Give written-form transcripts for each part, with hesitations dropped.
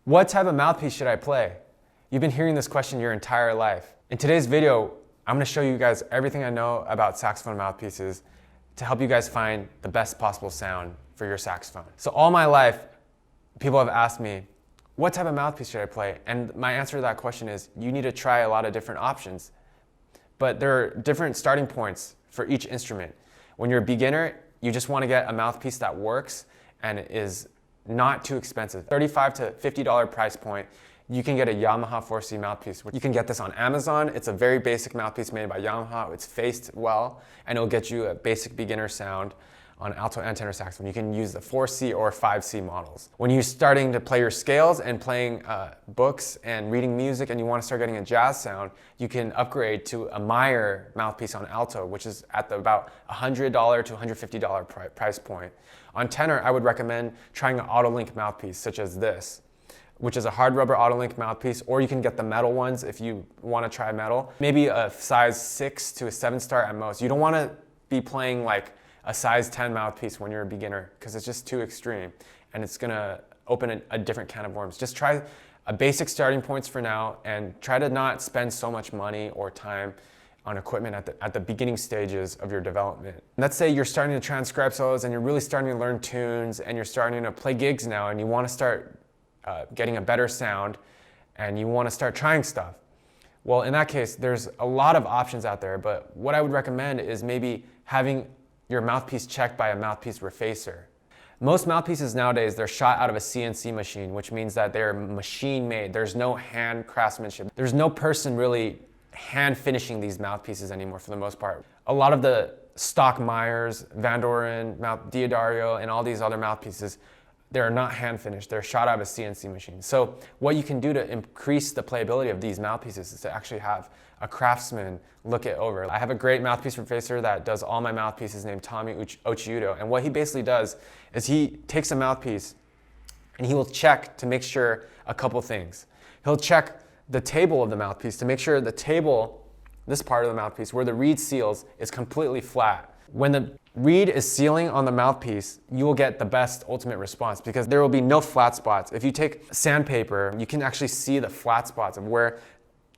What type of mouthpiece should I play? You've been hearing this question your entire life. In today's video, I'm going to show you guys everything I know about saxophone mouthpieces to help you guys find the best possible sound for your saxophone. So all my life, people have asked me, what type of mouthpiece should I play? And my answer to that question is, you need to try a lot of different options. But there are different starting points for each instrument. When you're a beginner, you just want to get a mouthpiece that works and is not too expensive. $35 to $50 price point, you can get a Yamaha 4C mouthpiece. You can get this on Amazon. It's a very basic mouthpiece made by Yamaha. It's faced well, and it'll get you a basic beginner sound on alto and tenor saxophone. You can use the 4C or 5C models. When you're starting to play your scales and playing books and reading music and you want to start getting a jazz sound, you can upgrade to a Meyer mouthpiece on alto, which is at about $100 to $150 price point. On tenor, I would recommend trying an Otto link mouthpiece such as this, which is a hard rubber Otto link mouthpiece, or you can get the metal ones if you want to try metal. Maybe a size 6 to a 7 star at most. You don't want to be playing like a size 10 mouthpiece when you're a beginner because it's just too extreme and it's gonna open a different can of worms. Just try a basic starting points for now and try to not spend so much money or time on equipment at the beginning stages of your development. Let's say you're starting to transcribe solos and you're really starting to learn tunes and you're starting to play gigs now and you want to start getting a better sound and you want to start trying stuff. Well, in that case, there's a lot of options out there, but what I would recommend is maybe having your mouthpiece checked by a mouthpiece refacer. Most mouthpieces nowadays, they're shot out of a CNC machine, which means that they're machine made. There's no hand craftsmanship. There's no person really hand finishing these mouthpieces anymore for the most part. A lot of the stock Meyers, Van Doren, Diodario, and all these other mouthpieces, they're not hand finished. They're shot out of a CNC machine. So what you can do to increase the playability of these mouthpieces is to actually have a craftsman look it over. I have a great mouthpiece refacer that does all my mouthpieces named Tommy.occhiuto. And what he basically does is he takes a mouthpiece and he will check to make sure a couple things. He'll check the table of the mouthpiece to make sure the table, this part of the mouthpiece where the reed seals, is completely flat. When the reed is sealing on the mouthpiece, you will get the best ultimate response because there will be no flat spots. If you take sandpaper, you can actually see the flat spots of where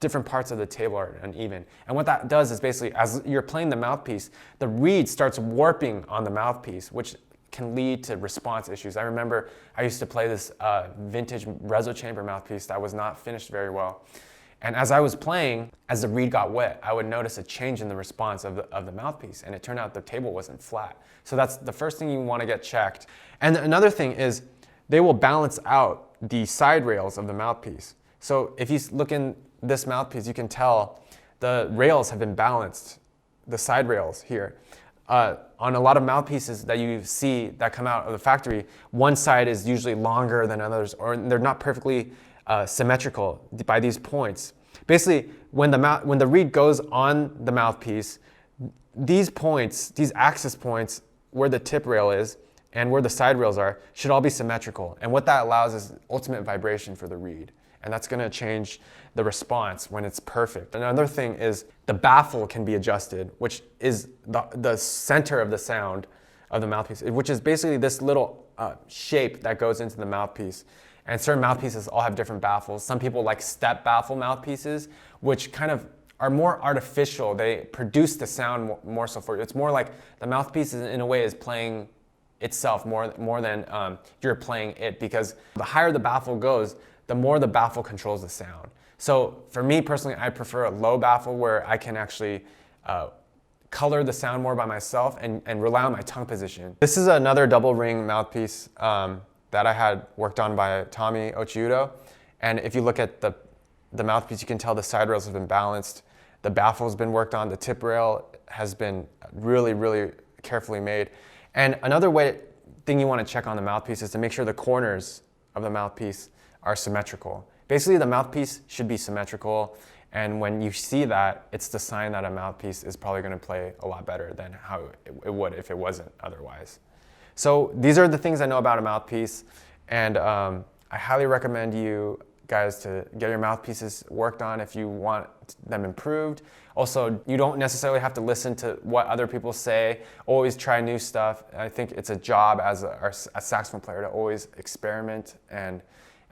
different parts of the table are uneven. And what that does is basically, as you're playing the mouthpiece, the reed starts warping on the mouthpiece, which can lead to response issues. I remember I used to play this vintage reso chamber mouthpiece that was not finished very well. And as I was playing, as the reed got wet, I would notice a change in the response of the mouthpiece, and it turned out the table wasn't flat. So that's the first thing you want to get checked. And another thing is they will balance out the side rails of the mouthpiece. So if you look in this mouthpiece, you can tell the rails have been balanced, the side rails here. On a lot of mouthpieces that you see that come out of the factory, one side is usually longer than others, or they're not perfectly symmetrical by these points. Basically, when the reed goes on the mouthpiece, these points, these axis points, where the tip rail is and where the side rails are, should all be symmetrical. And what that allows is ultimate vibration for the reed. And that's going to change the response when it's perfect. Another thing is the baffle can be adjusted, which is the center of the sound of the mouthpiece, which is basically this little shape that goes into the mouthpiece. And certain mouthpieces all have different baffles. Some people like step baffle mouthpieces, which kind of are more artificial. They produce the sound more so for you. It's more like the mouthpiece in a way is playing itself more than you're playing it, because the higher the baffle goes, the more the baffle controls the sound. So for me personally, I prefer a low baffle where I can actually color the sound more by myself and rely on my tongue position. This is another double ring mouthpiece that I had worked on by Tommy.occhiuto. And if you look at the mouthpiece, you can tell the side rails have been balanced. The baffle has been worked on. The tip rail has been really, really carefully made. And another thing you want to check on the mouthpiece is to make sure the corners of the mouthpiece are symmetrical. Basically, the mouthpiece should be symmetrical, and when you see that, it's the sign that a mouthpiece is probably going to play a lot better than how it would if it wasn't otherwise. So these are the things I know about a mouthpiece, and I highly recommend you guys to get your mouthpieces worked on if you want them improved. Also, you don't necessarily have to listen to what other people say. Always try new stuff. I think it's a job as a saxophone player to always experiment and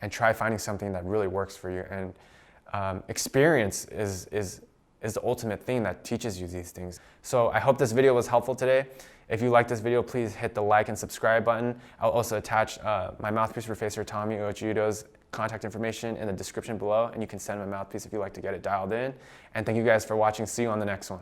and try finding something that really works for you. And experience is the ultimate thing that teaches you these things. So I hope this video was helpful today. If you like this video, please hit the like and subscribe button. I'll also attach my mouthpiece refacer, Tommy.occhiuto's contact information in the description below, and you can send him a mouthpiece if you'd like to get it dialed in. And thank you guys for watching. See you on the next one.